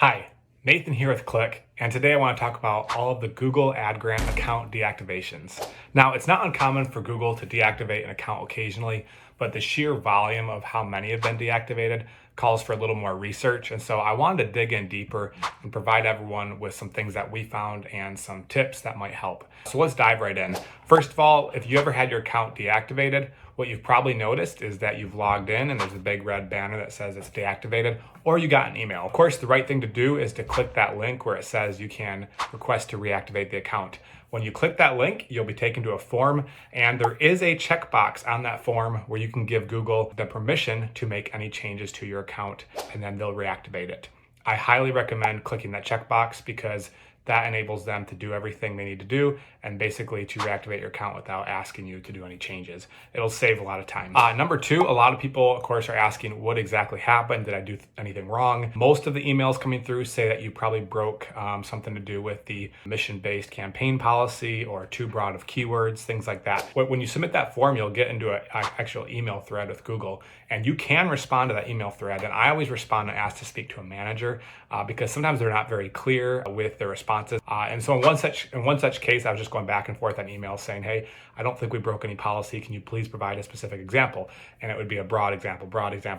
Hi, Nathan here with Click, and today I want to talk about all of the Google Ad Grant account deactivations. Now, it's not uncommon for Google to deactivate an account occasionally, but the sheer volume of how many have been deactivated calls for a little more research. And so I wanted to dig in deeper and provide everyone with some things that we found and some tips that might help. So let's dive right in. First of all, if you ever had your account deactivated, what you've probably noticed is that you've logged in and there's a big red banner that says it's deactivated, or you got an email. Of course, the right thing to do is to click that link where it says you can request to reactivate the account. When you click that link, you'll be taken to a form, and there is a checkbox on that form where you can give Google the permission to make any changes to your account, and then they'll reactivate it. I highly recommend clicking that checkbox because that enables them to do everything they need to do and basically to reactivate your account without asking you to do any changes. It'll save a lot of time. Number two, a lot of people, of course, are asking what exactly happened. Did I do anything wrong? Most of the emails coming through say that you probably broke something to do with the mission-based campaign policy or too broad of keywords, things like that. When you submit that form, you'll get into an actual email thread with Google, and you can respond to that email thread. And I always respond and ask to speak to a manager because sometimes they're not very clear with their responses. And so in one such case, I was just going back and forth on email saying, hey, I don't think we broke any policy. Can you please provide a specific example? And it would be a broad example.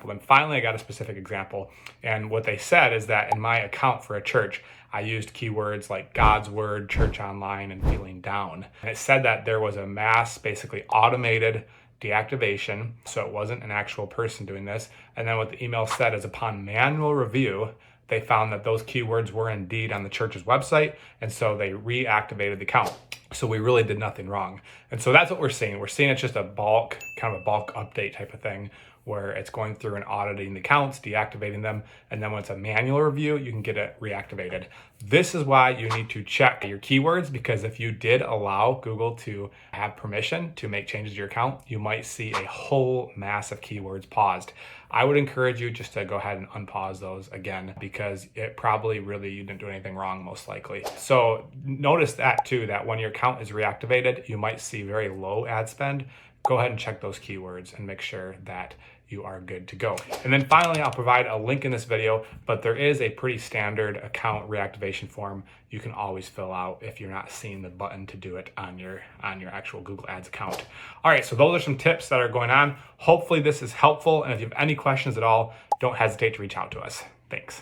Then finally, I got a specific example. And what they said is that in my account for a church, I used keywords like God's Word, church online, and feeling down. And it said that there was a mass, basically automated deactivation. So it wasn't an actual person doing this. And then what the email said is upon manual review, they found that those keywords were indeed on the church's website, and so they reactivated the account. So we really did nothing wrong. And so that's what we're seeing. We're seeing it's just kind of a bulk update type of thing, where it's going through and auditing the accounts, deactivating them, and then when it's a manual review, you can get it reactivated. This is why you need to check your keywords, because if you did allow Google to have permission to make changes to your account, you might see a whole mass of keywords paused. I would encourage you just to go ahead and unpause those again, because it probably really, you didn't do anything wrong, most likely. So notice that too, that when your account is reactivated, you might see very low ad spend. Go ahead and check those keywords and make sure that you are good to go. And then finally, I'll provide a link in this video, but there is a pretty standard account reactivation form you can always fill out if you're not seeing the button to do it on your actual Google Ads account. All right, so those are some tips that are going on. Hopefully this is helpful, and if you have any questions at all, don't hesitate to reach out to us. Thanks.